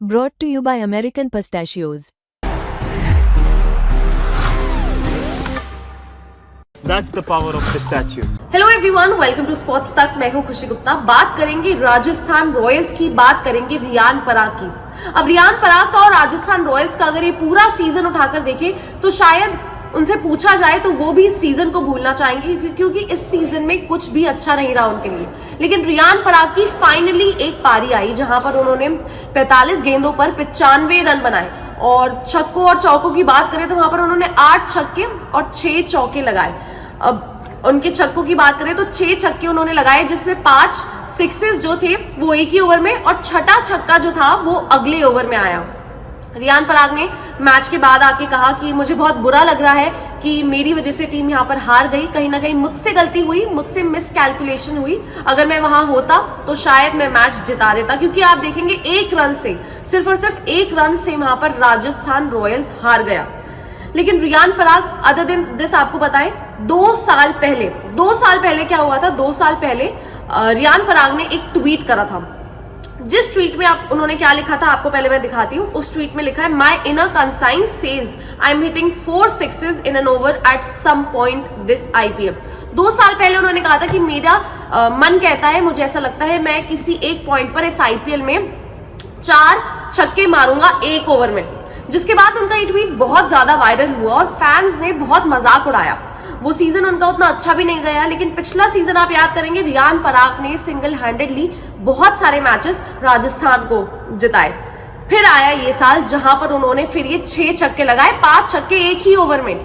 brought to you by American Pistachios. That's the power of pistachios. Hello everyone, welcome to sports Tak. मैं हूं खुशी गुप्ता। बात करेंगे Rajasthan Royals की, बात करेंगे रियान पराग की। अब रियान पराग का और राजस्थान रॉयल्स का अगर ये पूरा सीजन उठाकर देखें तो शायद उनसे पूछा जाए तो वो भी इस सीजन को भूलना चाहेंगे, क्योंकि इस सीजन में कुछ भी अच्छा नहीं रहा उनके लिए। लेकिन रियान पराग की फाइनली एक पारी आई जहां पर उन्होंने 45 गेंदों पर 95 रन बनाए, और छक्कों और चौकों की बात करें तो वहां पर उन्होंने 8 छक्के और 6 चौके लगाए। अब उनके छक्कों की बात करें तो 6 छक्के उन्होंने लगाए, जिसमें 5 सिक्सेस जो थे वो एक ही ओवर में, और छठा छक्का जो था वो अगले ओवर में आया। रियान पराग ने मैच के बाद आके कहा कि मुझे बहुत बुरा लग रहा है कि मेरी वजह से टीम यहाँ पर हार गई। कहीं ना कहीं मुझसे गलती हुई, मुझसे मिस कैलकुलेशन हुई। अगर मैं वहां होता तो शायद मैं मैच जिता देता, क्योंकि आप देखेंगे एक रन से, सिर्फ और सिर्फ एक रन से वहां पर राजस्थान रॉयल्स हार गया। लेकिन Riyan Parag other than this आपको बताएं, 2 साल पहले क्या हुआ था। 2 साल पहले रियान पराग ने एक ट्वीट करा था, जिस ट्वीट में उन्होंने क्या लिखा था आपको पहले मैं दिखाती हूँ। उस ट्वीट में लिखा है, my inner conscience says I am hitting 4 sixes in an over at some point this IPL. 2 साल पहले उन्होंने कहा था कि मेरा मन कहता है, मुझे ऐसा लगता है मैं किसी एक पॉइंट पर इस आईपीएल में 4 छक्के मारूंगा एक ओवर में। जिसके बाद उनका ये ट्वीट बहुत ज्यादा वायरल हुआ और फैंस ने बहुत मजाक उड़ाया। वो सीजन उनका उतना अच्छा भी नहीं गया, लेकिन पिछला सीजन आप याद करेंगे रियान पराग ने सिंगल हैंडेडली बहुत सारे मैचेस राजस्थान को जिताए। फिर आया ये साल जहां पर उन्होंने फिर ये 6 छक्के लगाए, 5 छक्के एक ही ओवर में।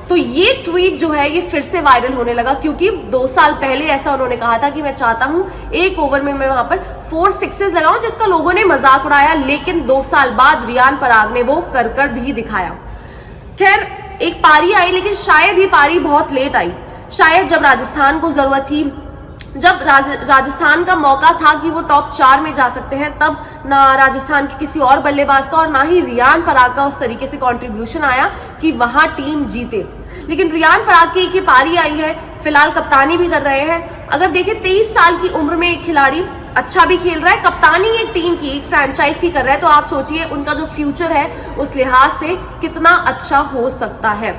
तो ये ट्वीट जो है ये फिर से वायरल होने लगा, क्योंकि 2 साल पहले ऐसा उन्होंने कहा था कि मैं चाहता हूं एक ओवर में मैं वहां पर 4 सिक्सेस लगाऊं, जिसका लोगों ने मजाक उड़ाया। लेकिन 2 साल बाद रियान पराग ने वो कर भी दिखाया। खैर, एक पारी आई, लेकिन शायद ये पारी बहुत लेट आई। शायद जब राजस्थान को जरूरत थी, जब राजस्थान का मौका था कि वो टॉप 4 में जा सकते हैं, तब ना राजस्थान के किसी और बल्लेबाज का और ना ही रियान पराग का उस तरीके से कंट्रीब्यूशन आया कि वहां टीम जीते। लेकिन रियान पराग की एक पारी आई है, फिलहाल कप्तानी भी कर रहे हैं। अगर देखें 23 साल की उम्र में एक खिलाड़ी अच्छा भी खेल रहा है, कप्तानी एक टीम की, एक फ्रेंचाइज की कर रहा है, तो आप सोचिए उनका जो फ्यूचर है उस लिहाज से कितना अच्छा हो सकता है।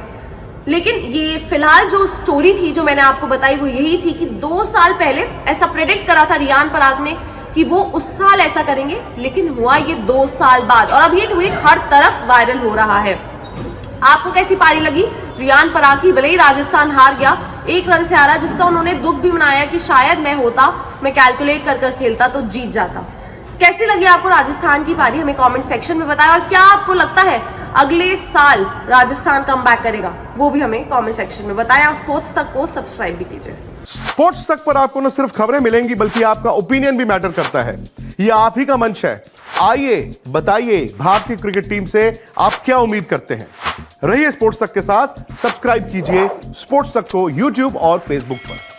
लेकिन ये फिलहाल जो स्टोरी थी जो मैंने आपको बताई वो यही थी कि 2 साल पहले ऐसा प्रेडिक्ट करा था रियान पराग ने कि वो उस साल ऐसा करेंगे, लेकिन हुआ ये 2 साल बाद, और अब ये ट्वीट हर तरफ वायरल हो रहा है। आपको कैसी पारी लगी रियान पराग की? भले ही राजस्थान हार गया, 1 रन से हारा, जिसका उन्होंने दुख भी मनाया कि शायद मैं होता, मैं कैलकुलेट कर खेलता तो जीत जाता। कैसी लगी आपको राजस्थान की पारी? हमें कमेंट सेक्शन में बताएं। और क्या आपको लगता है अगले साल राजस्थान कमबैक करेगा? वो भी हमें कमेंट सेक्शन में बताएं। आप स्पोर्ट्स तक को सब्सक्राइब भी कीजिए। स्पोर्ट्स तक पर आपको न सिर्फ खबरें मिलेंगी बल्कि आपका ओपिनियन भी मैटर करता है। ये आप ही का मंच है। आइए बताइए, भारतीय क्रिकेट टीम से आप क्या उम्मीद करते हैं? रहिए स्पोर्ट्स तक के साथ। सब्सक्राइब कीजिए स्पोर्ट्स तक को यूट्यूब और फेसबुक पर।